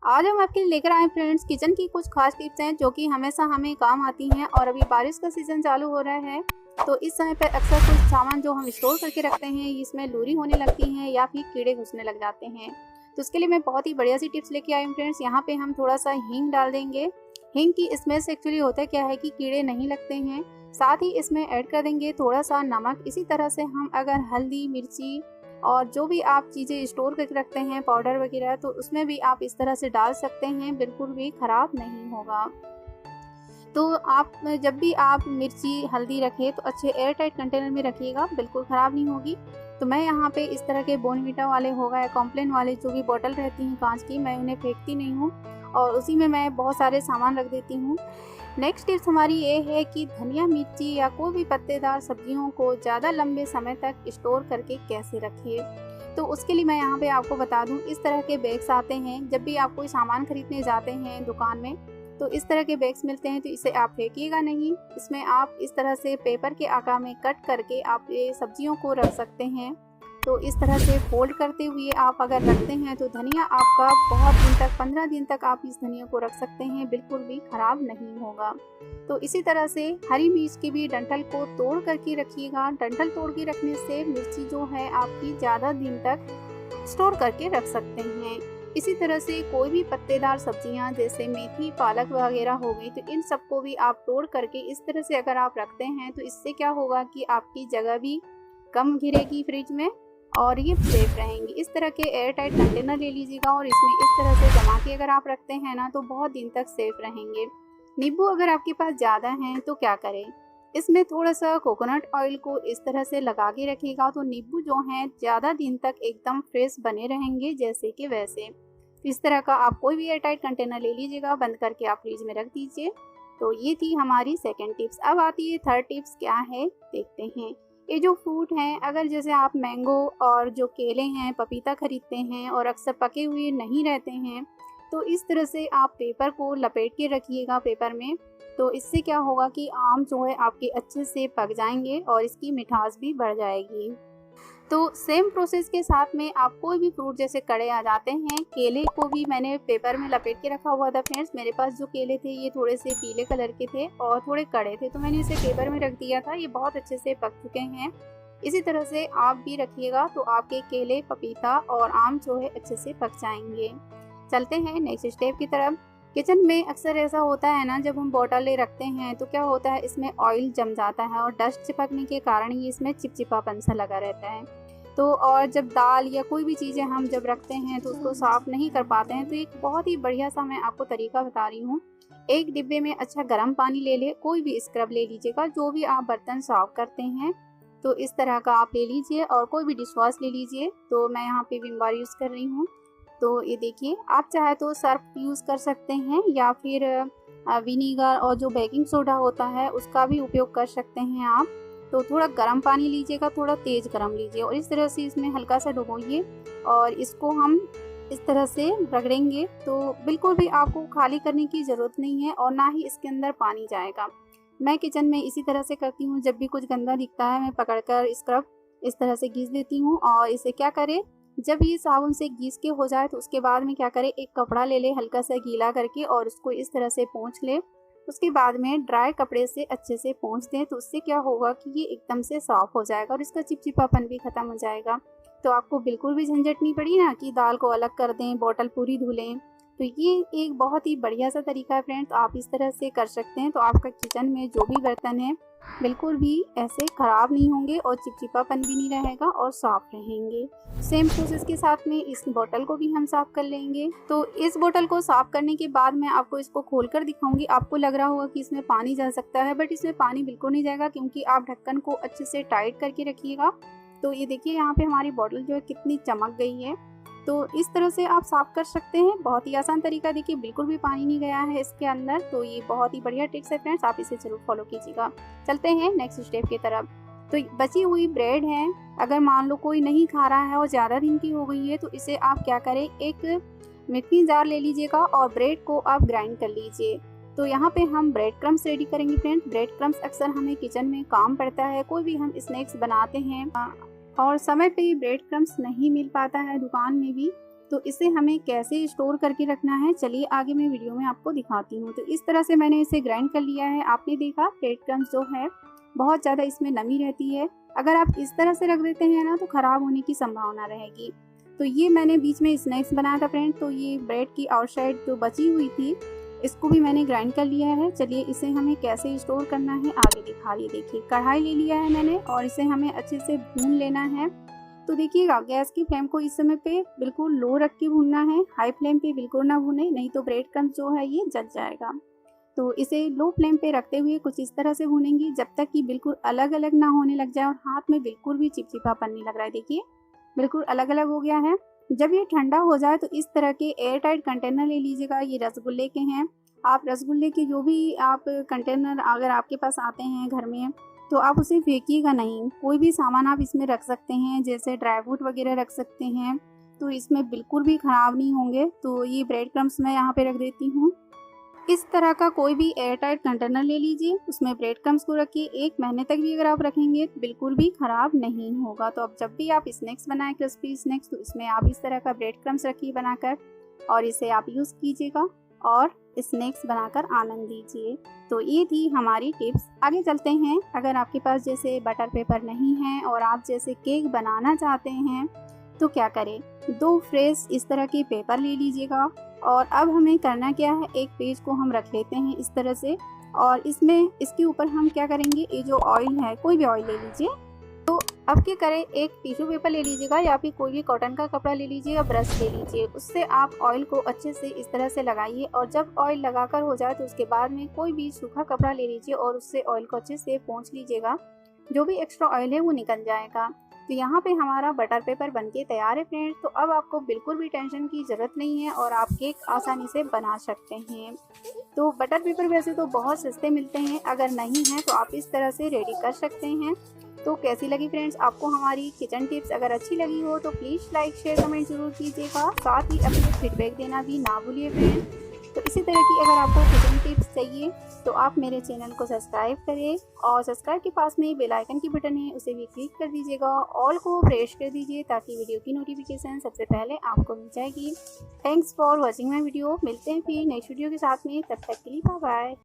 आज हम आपके लिए लेकर आए फ्रेंड्स किचन की कुछ खास टिप्स हैं जो कि हमेशा हमें काम आती हैं। और अभी बारिश का सीज़न चालू हो रहा है तो इस समय पर अक्सर कुछ सामान जो हम स्टोर करके रखते हैं इसमें लूरी होने लगती हैं या फिर कीड़े घुसने लग जाते हैं। तो उसके लिए मैं बहुत ही बढ़िया सी टिप्स लेके आई हूँ फ्रेंड्स। यहाँ पे हम थोड़ा सा हींग डाल देंगे। हींग की स्मेल से एक्चुअली होता क्या है कि कीड़े नहीं लगते हैं। साथ ही इसमें ऐड कर देंगे थोड़ा सा नमक। इसी तरह से हम अगर हल्दी, मिर्ची और जो भी आप चीज़ें स्टोर करके रखते हैं पाउडर वगैरह, तो उसमें भी आप इस तरह से डाल सकते हैं, बिल्कुल भी ख़राब नहीं होगा। तो आप जब भी आप मिर्ची, हल्दी रखें तो अच्छे एयर टाइट कंटेनर में रखिएगा, बिल्कुल ख़राब नहीं होगी। तो मैं यहाँ पे इस तरह के बॉर्नवीटा वाले होगा या कॉम्प्लान वाले जो भी बॉटल रहती हैं कांच की, मैं उन्हें फेंकती नहीं हूँ और उसी में मैं बहुत सारे सामान रख देती हूँ। नेक्स्ट टिप्स हमारी ये है कि धनिया, मिर्ची या कोई भी पत्तेदार सब्जियों को ज़्यादा लंबे समय तक स्टोर करके कैसे रखें। तो उसके लिए मैं यहाँ पे आपको बता दूँ, इस तरह के बैग्स आते हैं। जब भी आप कोई सामान खरीदने जाते हैं दुकान में तो इस तरह के बैग्स मिलते हैं, तो इसे आप फेंकिएगा नहीं। इसमें आप इस तरह से पेपर के आकार में कट करके आप ये सब्जियों को रख सकते हैं। तो इस तरह से फोल्ड करते हुए आप अगर रखते हैं तो धनिया आपका बहुत दिन तक, 15 दिन तक आप इस धनिया को रख सकते हैं, बिल्कुल भी ख़राब नहीं होगा। तो इसी तरह से हरी मिर्च की भी डंठल को तोड़ करके रखिएगा। डंठल तोड़ के रखने से मिर्ची जो है आपकी ज़्यादा दिन तक स्टोर करके रख सकते हैं। इसी तरह से कोई भी पत्तेदार सब्जियां जैसे मेथी, पालक वगैरह हो गई, तो इन सबको भी आप तोड़ करके इस तरह से अगर आप रखते हैं तो इससे क्या होगा कि आपकी जगह भी कम घिरेगी फ्रिज में और ये सेफ रहेंगी। इस तरह के एयर टाइट कंटेनर ले लीजिएगा और इसमें इस तरह से जमा के अगर आप रखते हैं ना तो बहुत दिन तक सेफ रहेंगे। नींबू अगर आपके पास ज़्यादा हैं तो क्या करें, इसमें थोड़ा सा कोकोनट ऑयल को इस तरह से लगा के रखिएगा तो नींबू जो हैं ज़्यादा दिन तक एकदम फ्रेश बने रहेंगे जैसे कि वैसे। इस तरह का आप कोई भी एयर टाइट कंटेनर ले लीजिएगा, बंद करके आप फ्रिज में रख दीजिए। तो ये थी हमारी सेकेंड टिप्स। अब आती है थर्ड टिप्स, क्या है देखते हैं। ये जो फ्रूट हैं, अगर जैसे आप मैंगो और जो केले हैं, पपीता खरीदते हैं और अक्सर पके हुए नहीं रहते हैं, तो इस तरह से आप पेपर को लपेट के रखिएगा पेपर में। तो इससे क्या होगा कि आम जो है आपके अच्छे से पक जाएंगे और इसकी मिठास भी बढ़ जाएगी। तो सेम प्रोसेस के साथ में आप कोई भी फ्रूट, जैसे कड़े आ जाते हैं, केले को भी मैंने पेपर में लपेट के रखा हुआ था फ्रेंड्स। मेरे पास जो केले थे ये थोड़े से पीले कलर के थे और थोड़े कड़े थे, तो मैंने इसे पेपर में रख दिया था। ये बहुत अच्छे से पक चुके हैं। इसी तरह से आप भी रखिएगा तो आपके केले, पपीता और आम जो है अच्छे से पक जाएंगे। चलते हैं नेक्स्ट स्टेप की तरफ। किचन में अक्सर ऐसा होता है ना, जब हम बॉटलें रखते हैं तो क्या होता है, इसमें ऑयल जम जाता है और डस्ट चिपकने के कारण ही इसमें चिपचिपापन सा लगा रहता है। तो और जब दाल या कोई भी चीज़ें हम जब रखते हैं तो उसको साफ़ नहीं कर पाते हैं, तो एक बहुत ही बढ़िया सा मैं आपको तरीका बता रही हूँ। एक डिब्बे में अच्छा गर्म पानी ले ले, कोई भी स्क्रब ले लीजिएगा जो भी आप बर्तन साफ करते हैं, तो इस तरह का आप ले लीजिए और कोई भी डिश वॉश ले लीजिए। तो मैं यहाँ पे विम बार यूज़ कर रही हूँ। तो ये देखिए, आप चाहे तो सर्फ यूज़ कर सकते हैं या फिर विनीगर और जो बेकिंग सोडा होता है उसका भी उपयोग कर सकते हैं आप। तो थोड़ा गर्म पानी लीजिएगा, थोड़ा तेज़ गर्म लीजिए और इस तरह से इसमें हल्का सा डुबोइए और इसको हम इस तरह से रगड़ेंगे। तो बिल्कुल भी आपको खाली करने की ज़रूरत नहीं है और ना ही इसके अंदर पानी जाएगा। मैं किचन में इसी तरह से करती हूँ। जब भी कुछ गंदा दिखता है मैं पकड़कर स्क्रब इस तरह से घिस देती हूँ। और इसे क्या करें, जब ये साबुन से घिस के हो जाए तो उसके बाद में क्या करें, एक कपड़ा ले ले हल्का सा गीला करके और उसको इस तरह से पोंछ ले। उसके बाद में ड्राई कपड़े से अच्छे से पोंछ दें, तो उससे क्या होगा कि ये एकदम से साफ़ हो जाएगा और इसका चिपचिपापन भी ख़त्म हो जाएगा। तो आपको बिल्कुल भी झंझट नहीं पड़ी ना कि दाल को अलग कर दें, बॉटल पूरी धुलें। तो ये एक बहुत ही बढ़िया सा तरीका है फ्रेंड्स, आप इस तरह से कर सकते हैं। तो आपका किचन में जो भी बर्तन है बिल्कुल भी ऐसे ख़राब नहीं होंगे और चिपचिपापन भी नहीं रहेगा और साफ़ रहेंगे। सेम प्रोसेस के साथ में इस बोतल को भी हम साफ़ कर लेंगे। तो इस बोतल को साफ़ करने के बाद मैं आपको इसको खोलकर दिखाऊंगी। आपको लग रहा होगा कि इसमें पानी जा सकता है, बट इसमें पानी बिल्कुल नहीं जाएगा क्योंकि आप ढक्कन को अच्छे से टाइट करके रखिएगा। तो ये देखिए, यहाँ पे हमारी बोतल जो है कितनी चमक गई है। तो इस तरह से आप साफ़ कर सकते हैं, बहुत ही आसान तरीका। देखिए बिल्कुल भी पानी नहीं गया है इसके अंदर। तो ये बहुत ही बढ़िया टिप्स है फ्रेंड्स, आप इसे ज़रूर फॉलो कीजिएगा। चलते हैं नेक्स्ट स्टेप की तरफ। तो बची हुई ब्रेड है, अगर मान लो कोई नहीं खा रहा है और ज़्यादा दिन की हो गई है, तो इसे आप क्या करें, एक मिक्सिंग जार ले लीजिएगा और ब्रेड को आप ग्राइंड कर लीजिए। तो यहाँ पे हम ब्रेड क्रम्स रेडी करेंगे फ्रेंड्स। ब्रेड क्रम्स अक्सर हमें किचन में काम पड़ता है, कोई भी हम स्नैक्स बनाते हैं और समय पे ब्रेड क्रम्स नहीं मिल पाता है दुकान में भी, तो इसे हमें कैसे स्टोर करके रखना है चलिए आगे मैं वीडियो में आपको दिखाती हूँ। तो इस तरह से मैंने इसे ग्राइंड कर लिया है। आपने देखा ब्रेड क्रम्स जो है बहुत ज़्यादा इसमें नमी रहती है, अगर आप इस तरह से रख देते हैं ना तो ख़राब होने की संभावना रहेगी। तो ये मैंने बीच में स्नैक्स बनाया था फ्रेंड, तो ये ब्रेड की आउटसाइड जो बची हुई थी इसको भी मैंने ग्राइंड कर लिया है। चलिए इसे हमें कैसे स्टोर करना है आगे दिखा रही। देखिए कढ़ाई ले लिया है मैंने और इसे हमें अच्छे से भून लेना है। तो देखिएगा गैस की फ्लेम को इस समय पे बिल्कुल लो रख के भूनना है, हाई फ्लेम पे बिल्कुल ना भूने, नहीं तो ब्रेड क्रम्स जो है ये जल जाएगा। तो इसे लो फ्लेम पे रखते हुए कुछ इस तरह से भूनेंगे जब तक कि बिल्कुल अलग अलग ना होने लग जाए और हाथ में बिल्कुल भी चिपचिपापन नहीं लग रहा है। देखिए बिल्कुल अलग अलग हो गया है। जब ये ठंडा हो जाए तो इस तरह के एयर टाइट कंटेनर ले लीजिएगा। ये रसगुल्ले के हैं, आप रसगुल्ले के जो भी आप कंटेनर अगर आपके पास आते हैं घर में तो आप उसे फेंकिएगा नहीं, कोई भी सामान आप इसमें रख सकते हैं, जैसे ड्राई फ्रूट वगैरह रख सकते हैं, तो इसमें बिल्कुल भी ख़राब नहीं होंगे। तो ये ब्रेड क्रम्स मैं यहाँ पे रख देती हूँ। इस तरह का कोई भी एयर टाइट कंटेनर ले लीजिए, उसमें ब्रेड क्रम्स को रखिए। 1 महीने तक भी अगर आप रखेंगे तो बिल्कुल भी ख़राब नहीं होगा। तो अब जब भी आप स्नैक्स बनाएं, क्रिस्पी स्नैक्स, तो इसमें आप इस तरह का ब्रेड क्रम्स रखिए बनाकर और इसे आप यूज़ कीजिएगा और स्नैक्स बनाकर आनंद लीजिए। तो ये थी हमारी टिप्स। आगे चलते हैं। अगर आपके पास जैसे बटर पेपर नहीं है और आप जैसे केक बनाना चाहते हैं तो क्या करें, 2 फ्रेश इस तरह के पेपर ले लीजिएगा और अब हमें करना क्या है, एक पेज को हम रख लेते हैं इस तरह से और इसके ऊपर हम क्या करेंगे, ये जो ऑयल है, कोई भी ऑयल ले लीजिए। तो अब क्या करें, एक टिश्यू पेपर ले लीजिएगा या फिर कोई भी कॉटन का कपड़ा ले लीजिए या ब्रश ले लीजिए, उससे आप ऑयल को अच्छे से इस तरह से लगाइए और जब ऑयल लगाकर हो जाए तो उसके बाद में कोई भी सूखा कपड़ा ले लीजिए और उससे ऑयल को अच्छे से पोंछ लीजिएगा, जो भी एक्स्ट्रा ऑयल है वो निकल जाएगा। तो यहाँ पे हमारा बटर पेपर बनके तैयार है फ्रेंड्स। तो अब आपको बिल्कुल भी टेंशन की ज़रूरत नहीं है और आप केक आसानी से बना सकते हैं। तो बटर पेपर वैसे तो बहुत सस्ते मिलते हैं, अगर नहीं है तो आप इस तरह से रेडी कर सकते हैं। तो कैसी लगी फ्रेंड्स आपको हमारी किचन टिप्स? अगर अच्छी लगी हो तो प्लीज़ लाइक शेयर कमेंट ज़रूर कीजिएगा, साथ ही अपने फीडबैक देना भी ना भूलिए फ्रेंड्स। तो इसी तरह की अगर आपको किचन टिप्स चाहिए तो आप मेरे चैनल को सब्सक्राइब करें और सब्सक्राइब के पास में बेल आइकन की बटन है उसे भी क्लिक कर दीजिएगा, ऑल को प्रेस कर दीजिए ताकि वीडियो की नोटिफिकेशन सबसे पहले आपको मिल जाएगी। Thanks for watching my video. मिलते हैं फिर नेक्स्ट वीडियो के साथ में, तब तक के लिए बाय बाय।